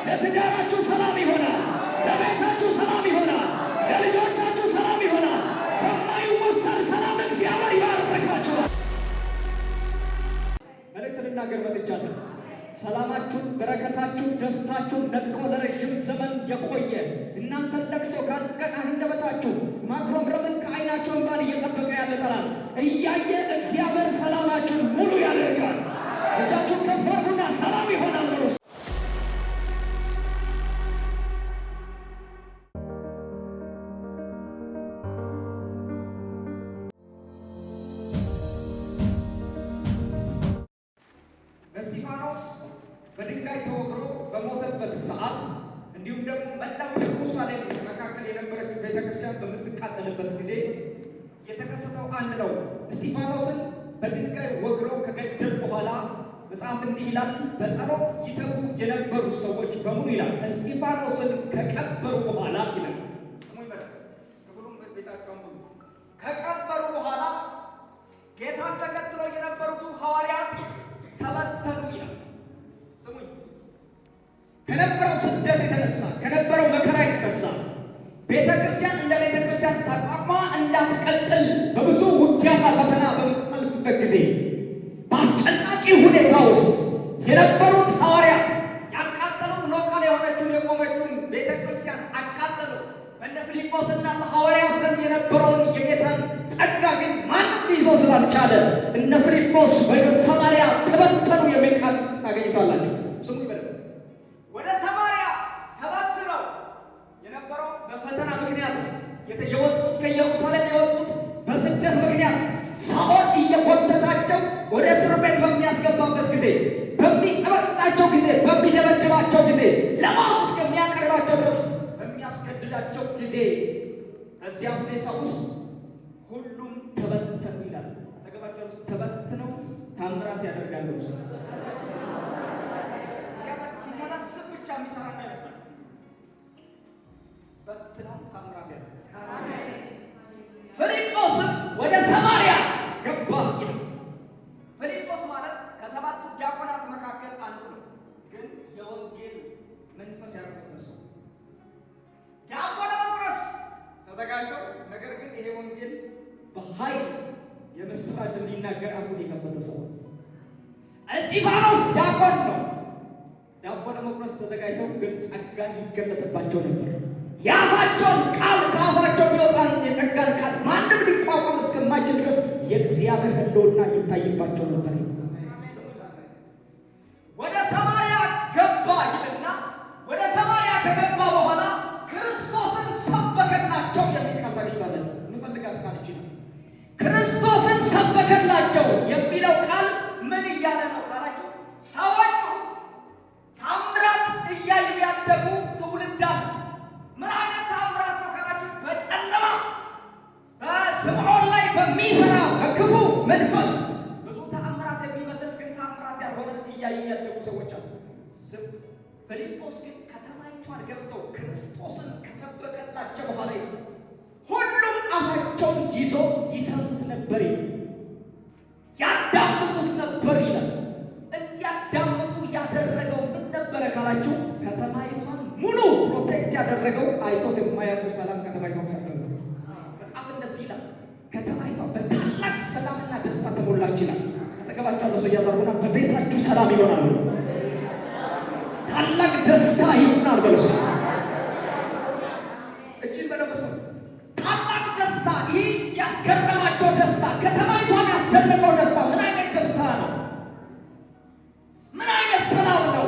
ለትዳራችሁ ሰላም ይሆናል። ለቤታችሁ ሰላም ይሆናል። ለልጆቻችሁ ሰላም ይሆናል። በማይወሰን ሰላም እግዚአብሔር ይባርካችኋል። መልእክት ልናገር መጥቻለሁ። ሰላማችሁን፣ በረከታችሁን፣ ደስታችሁን ነጥቆ ለረጅም ዘመን የቆየ እናንተን ለቅሶ ከአንደበታችሁ ማጉረምረምን ከዓይናችሁ እንባን እየጠበቀ ያለ ጠላት እያየ እግዚአብሔር ሰላማችሁን ሙሉ ያደርጋል። እጃችሁን ከፍ አድርጉና ሰላም ይሆናል። እስጢፋኖስ በድንጋይ ተወግሮ በሞተበት ሰዓት እንዲሁም ደግሞ መላው ኢየሩሳሌም መካከል የነበረችው ቤተክርስቲያን በምትቃጠልበት ጊዜ የተከሰተው አንድ ነው። እስጢፋኖስን በድንጋይ ወግሮ ከገደሉ በኋላ መጽሐፍ እንዲህ ይላል፣ በጸሎት ይተጉ የነበሩ ሰዎች በሙሉ ይላል እስጢፋኖስን ከቀበሩ በኋላ ይላል። ስሙ ይመጣ ሁሉም ቤታቸውን ሁሉ ከቀበሩ በኋላ ጌታን ተከትሎ የነበሩት ሐዋርያት ተበተኑ ይላል። ስሙኝ፣ ከነበረው ስደት የተነሳ ከነበረው መከራ የተነሳ ቤተ ክርስቲያን እንደ ቤተ ክርስቲያን ተቋቋማ እንዳትቀጥል በብዙ ውጊያና ፈተና በምታልፍበት ጊዜ በአስጨናቂ ሁኔታ ውስጥ የነበሩት ሐዋርያት ያቃጠሉት ሎካል የሆነችውን የቆመችውን ቤተ ክርስቲያን አቃጠሉ። በእነ ፊልጶስና በሐዋርያት ዘንድ የነበረውን የጌታን ጸጋ ግን ማንም ሊይዞ ስላልቻለ እነ ፊልጶስ በሰማርያ ተበተኑ የሚል ቃል ታገኙታላችሁ። ስሙ ይበል። ወደ ሰማርያ ተበትነው የነበረው በፈተና ምክንያት ነው። የወጡት ከኢየሩሳሌም የወጡት በስደት ምክንያት ሳኦል እየጎተታቸው ወደ እስር ቤት በሚያስገባበት ጊዜ፣ በሚቀበጣቸው ጊዜ፣ በሚደበድባቸው ጊዜ፣ ለሞት እስከሚያቀርባቸው ድረስ በሚያስገድዳቸው ጊዜ እዚያ ሁኔታ ውስጥ ሁሉም ተበተኑ ይላል። አጠገባቸው ውስጥ ተበትነው ታምራት ያደርጋሉ። ሲሰበስብ ብቻ የሚሰራ ይመስላል። በትነው ታምራት ያደርጋሉ። ፊልጶስም ወደ ሰማርያ ገባ ይላል። ፊልጶስ ማለት ከሰባቱ ዲያቆናት መካከል አንዱ ነው። ግን የወንጌል መንፈስ ያረፈበት ሰው ዲያቆን ለመቁረስ ተዘጋጅተው፣ ነገር ግን ይሄ ወንጌል በኃይል የምስራች እንዲናገር አፉን የከፈተ ሰው እስጢፋኖስ ዲያቆን ነው። ዲያቆን ለመቁረስ ተዘጋጅተው፣ ግን ጸጋ ይገለጥባቸው ነበር። የአፋቸውን ቃል ከአፋቸው የሚወጣን የጸጋን ቃል ማንም ሊቋቋም እስከማይችል ድረስ የእግዚአብሔር ሕልውና ይታይባቸው ነበር። ወደ ሰማርያ ገባ ይልና ወደ ሰማርያ ከገባ በኋላ ክርስቶስን ሰበከላቸው የሚል ቃል ታገኛላችሁ። እንፈልጋት ቃል ይችላል። ክርስቶስን ሰበከላቸው የሚለው ቃል ምን እያለ ነው ካላችሁ፣ ሰዎቹ ታምራት እያዩ ያደጉ ትውልድ አለ። ምን አይነት ታምራት ነው ካላችሁ፣ በጨለማ በስምዖን ላይ በሚሰራ በክፉ መንፈስ ብዙ ታምራት የሚመስል ግን ታምራት ያልሆነ እያዩ ያደጉ ሰዎች አሉ። ፊልጶስ ግን ከተማይቷን ገብተው ክርስቶስን ከሰበከላቸው በኋላ ሁሉም አፋቸውን ይዞ ይሰሙት ነበር፣ ያዳምጡት ነበር ይላል። እንዲያዳምጡ ያደረገው ምን ነበረ ካላችሁ፣ ከተማይቷን ሙሉ ፕሮቴክት ያደረገው አይቶት የማያውቁ ሰላም ከተማይቷን ነበር። መጽሐፍ እንደዚህ ይላል፣ ከተማይቷ በታላቅ ሰላምና ደስታ ተሞላች ይላል። አጠገባችሁ ያለው ሰው እያዘሩና በቤታችሁ ሰላም ይሆናል፣ ታላቅ ደስታ ይሆናል በሉስ። እጅን በለበሰው ታላቅ ደስታ። ይህ ያስገረማቸው ደስታ፣ ከተማይቷን ያስደነቀው ደስታ ምን አይነት ደስታ ነው? ምን አይነት ሰላም ነው?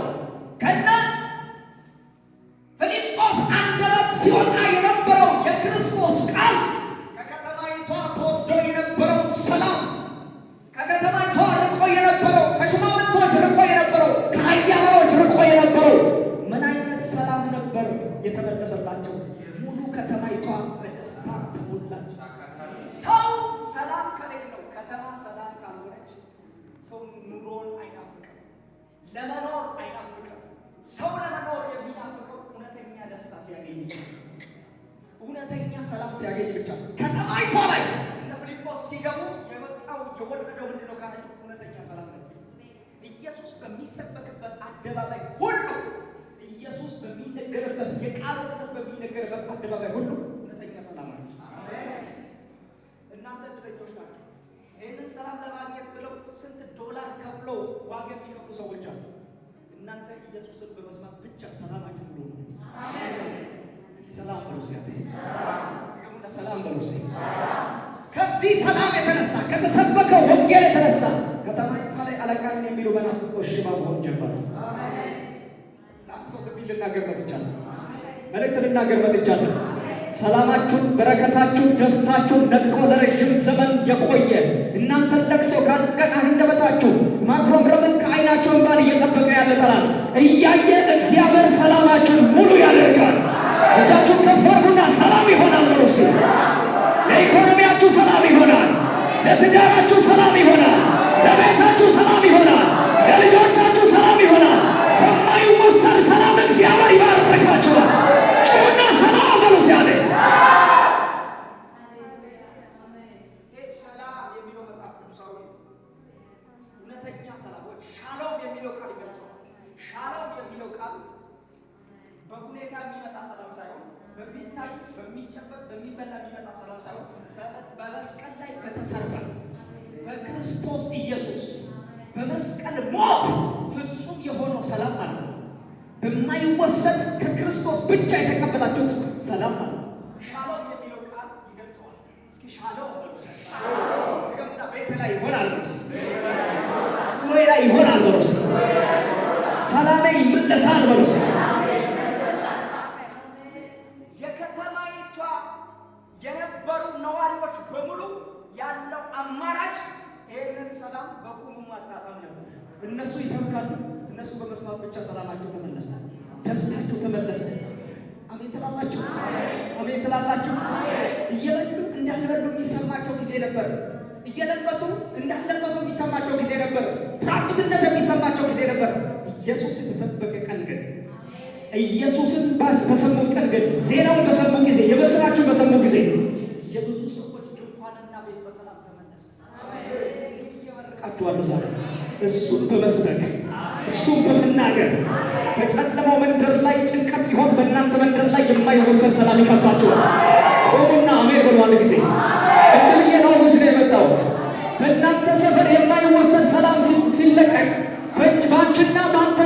ከነ ፊልጶስ አንደበት ሲወጣ የነበረው የክርስቶስ ቃል ከከተማይቷ ተወስዶ የነበረውን ሰላም፣ ከከተማይቷ ርቆ የነበረው፣ ከሽማምንቶች ርቆ የነበረው፣ ከኃያላኖች ርቆ የነበረው ምን አይነት ሰላም ነበር የተመለሰላቸው? ሙሉ ከተማይቷ በደስታ ተሞላች። ሰው ሰላም ከሌለው፣ ከተማ ሰላም ካልሆነች ሰው ኑሮን አይናፍቅም፣ ለመኖር አይናፍቅም። ሰው ለመኖር የሚናፍቀው እውነተኛ ደስታ ሲያገኝ፣ እውነተኛ ሰላም ሲያገኝ ብቻ። ከተማይቷ ላይ እነ ፊልጶስ ሲገቡ የወጣው የወረደው ምንድን ነው ካላችሁ፣ እውነተኛ ሰላም ነው። ኢየሱስ በሚሰበክበት አደባባይ ሁሉ ኢየሱስ በሚነገርበት የቃል እውነት በሚነገርበት አደባባይ ሁሉ እውነተኛ ሰላም አለ። እናንተ እድለኞች ናቸው። ይህንን ሰላም ለማግኘት ብለው ስንት ዶላር ከፍለው ዋጋ የሚከፍሉ ሰዎች አሉ። እናንተ ኢየሱስን በመስማት ብቻ ሰላማችሁ ሙሉ ነው። ሰላም በሉስ ያለ ሰላም በሉስ። ከዚህ ሰላም የተነሳ ከተሰበከው ወንጌል የተነሳ ከተማይቷ ላይ አለቃን የሚሉ መናፍቆች ሽባ መሆን ጀመሩ። ሰው ከቢል ልናገር መጥቻለሁ። መልእክት ልናገር መጥቻለሁ። ሰላማችሁን፣ በረከታችሁን፣ ደስታችሁን ነጥቆ ለረጅም ዘመን የቆየ እናንተን ለቅሶ ከአንደበታችሁ ማጉረምረምን ከዓይናችሁ እንባን እየጠበቀ ያለ ጠላት እያየ እግዚአብሔር ሰላማችሁን ሙሉ ያደርጋል። እጃችሁን ከፍ አድርጉና ሰላም ይሆናል በሉ። ለኢኮኖሚያችሁ ሰላም ይሆናል። ለትዳራችሁ ሰላም ይሆናል። ለቤታችሁ ሰላም ይሆናል። ለልጆቻችሁ ሰላም ይሆናል። በማይወሰን ሰላም እግዚአብሔር ይባርካችኋል። ጩና ሰላም በሉ ሲያለ ሰላም የሚለው መጽሐፍ ቅዱሳዊ እውነተኛ ሰላም ወይ ሻሎም የሚለው ቃል ይገልጸዋል። ሻሎም የሚለው ቃል በሁኔታ የሚመጣ ሰላም ሳይሆን በሚታይ በሚጨበጥ በሚበላ የሚመጣ ሰላም ሳይሆን በመስቀል ላይ በተሰራ በክርስቶስ ኢየሱስ በመስቀል ሞት ፍጹም የሆነው ሰላም ማለት ነው። በማይወሰድ ከክርስቶስ ብቻ የተቀበላችሁት ሰላም ማለት ነው። ሻሎም የሚለው ቃል ይገልጸዋል። እስኪ ሻሎም በሉስ። ደግሞና ቤት ላይ ይሆናል በሉስ። ኑሮዬ ላይ ይሆናል በሉስ። ሰላሜ ይመለሳል በሉስ። የነበሩ ነዋሪዎች በሙሉ ያለው አማራጭ ይሄንን ሰላም በቁሙ ማጣጣም ነበር። እነሱ ይሰብካሉ፣ እነሱ በመስማት ብቻ ሰላማቸው ተመለሰ፣ ደስታቸው ተመለሰ። አሜን ትላላችሁ? አሜን ትላላችሁ? እየበሉ እንዳልበሉ የሚሰማቸው ጊዜ ነበር። እየለበሱ እንዳልለበሱ የሚሰማቸው ጊዜ ነበር። ራቁትነት የሚሰማቸው ጊዜ ነበር። ኢየሱስ የተሰበከ ቀን ግን ኢየሱስን በሰሙት ቀን ግን ዜናውን በሰሙ ጊዜ የምስራቹን በሰሙ ጊዜ የብዙ ሰዎች ድንኳንና ቤት በሰላም ተመለሰ። እየመረቃችኋለሁ ዛሬ እሱን በመስበክ እሱን በመናገር በጨለማው መንደር ላይ ጭንቀት ሲሆን በእናንተ መንደር ላይ የማይወሰን ሰላም ይከፋችኋል። ቆሙና አሜን በሉ አንድ ጊዜ። እንደ ብዬ ነው ሙዝ የመጣሁት። በእናንተ ሰፈር የማይወሰን ሰላም ሲለቀቅ በአንቺና በአንተ